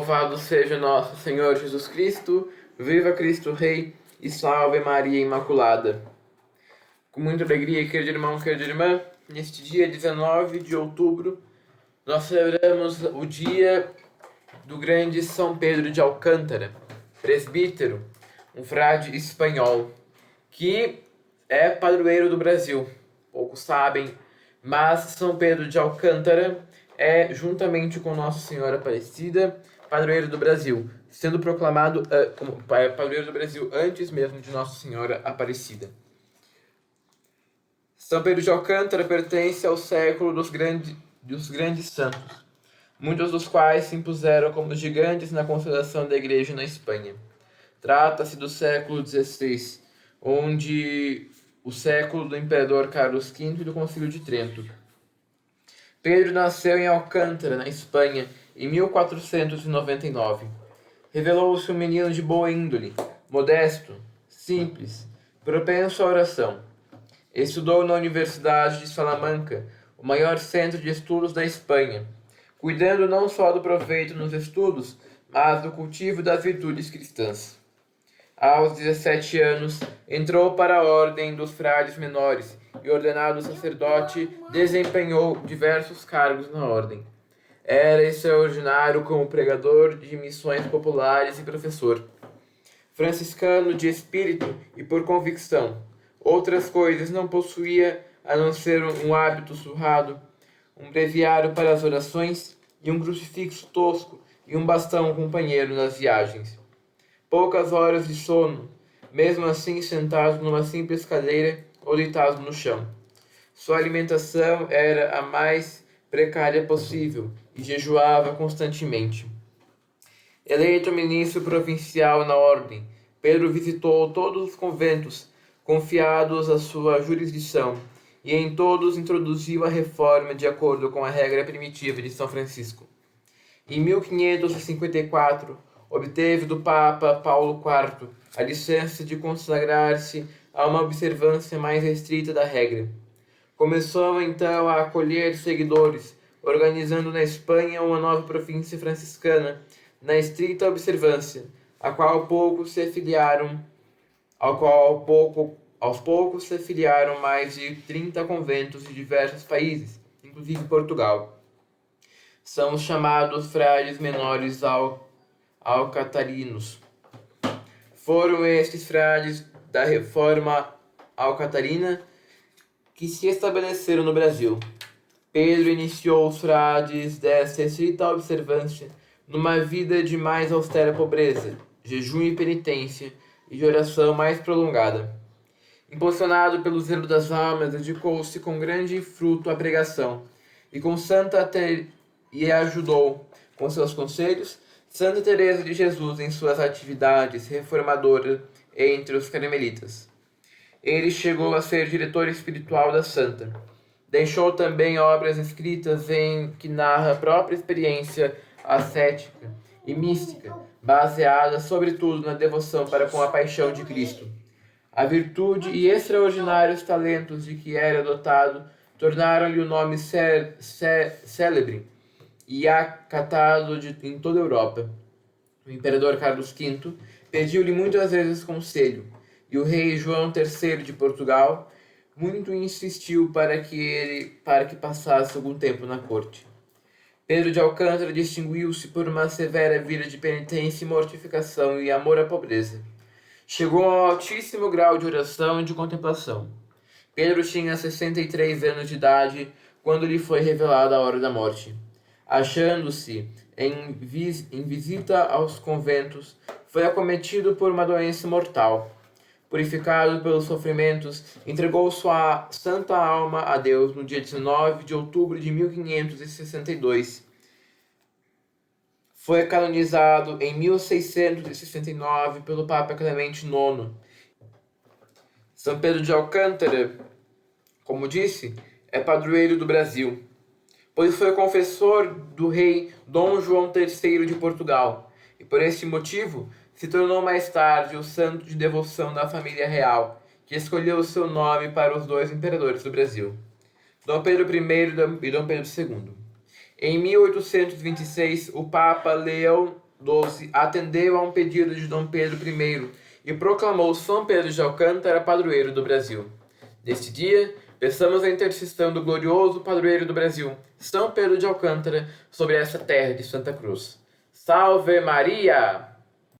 Louvado seja nosso Senhor Jesus Cristo, viva Cristo Rei e salve Maria Imaculada. Com muita alegria, querido irmão, querida irmã, neste dia 19 de outubro, nós celebramos o dia do grande São Pedro de Alcântara, presbítero, um frade espanhol, que é padroeiro do Brasil. Poucos sabem, mas São Pedro de Alcântara é, juntamente com Nossa Senhora Aparecida, padroeiro do Brasil, sendo proclamado como padroeiro do Brasil antes mesmo de Nossa Senhora Aparecida. São Pedro de Alcântara pertence ao século dos grandes santos, muitos dos quais se impuseram como gigantes na consolação da Igreja na Espanha. Trata-se do século XVI, onde o século do imperador Carlos V e do Concílio de Trento. Pedro nasceu em Alcântara, na Espanha, em 1499. Revelou-se um menino de boa índole, modesto, simples, propenso à oração. Estudou na Universidade de Salamanca, o maior centro de estudos da Espanha, cuidando não só do proveito nos estudos, mas do cultivo das virtudes cristãs. Aos 17 anos, entrou para a ordem dos frades menores e, ordenado sacerdote, desempenhou diversos cargos na ordem. Era extraordinário como pregador de missões populares e professor. Franciscano de espírito e por convicção, outras coisas não possuía a não ser um hábito surrado, um breviário para as orações e um crucifixo tosco e um bastão companheiro nas viagens. Poucas horas de sono, mesmo assim sentado numa simples cadeira ou deitado no chão. Sua alimentação era a mais precária possível e jejuava constantemente. Eleito ministro provincial na ordem, Pedro visitou todos os conventos confiados à sua jurisdição e em todos introduziu a reforma de acordo com a regra primitiva de São Francisco. Em 1554, obteve do Papa Paulo IV a licença de consagrar-se a uma observância mais restrita da regra. Começou então a acolher seguidores, organizando na Espanha uma nova província franciscana na estrita observância, aos poucos se afiliaram mais de 30 conventos de diversos países, inclusive Portugal. São os chamados frades menores alcatarinos. Foram estes frades da Reforma Alcatarina que se estabeleceram no Brasil. Pedro iniciou os frades desta estrita observância numa vida de mais austera pobreza, jejum e penitência e de oração mais prolongada. Impulsionado pelo zelo das almas, dedicou-se com grande fruto à pregação e ajudou, com seus conselhos, Santa Teresa de Jesus em suas atividades reformadoras entre os carmelitas. Ele chegou a ser diretor espiritual da santa. Deixou também obras escritas em que narra a própria experiência ascética e mística, baseada sobretudo na devoção para com a paixão de Cristo. A virtude e extraordinários talentos de que era dotado tornaram-lhe o nome célebre e acatado em toda a Europa. O imperador Carlos V pediu-lhe muitas vezes conselho, e o rei João III de Portugal muito insistiu para que passasse algum tempo na corte. Pedro de Alcântara distinguiu-se por uma severa vida de penitência e mortificação e amor à pobreza. Chegou ao altíssimo grau de oração e de contemplação. Pedro tinha 63 anos de idade quando lhe foi revelada a hora da morte. Achando-se em visita aos conventos, foi acometido por uma doença mortal. Purificado pelos sofrimentos, entregou sua santa alma a Deus no dia 19 de outubro de 1562. Foi canonizado em 1669 pelo Papa Clemente IX. São Pedro de Alcântara, como disse, é padroeiro do Brasil, pois foi confessor do rei Dom João III de Portugal, e por este motivo se tornou mais tarde o santo de devoção da família real, que escolheu o seu nome para os dois imperadores do Brasil, Dom Pedro I e Dom Pedro II. Em 1826, o Papa Leão XII atendeu a um pedido de Dom Pedro I e proclamou São Pedro de Alcântara padroeiro do Brasil. Neste dia, peçamos a intercessão do glorioso padroeiro do Brasil, São Pedro de Alcântara, sobre essa terra de Santa Cruz. Salve Maria!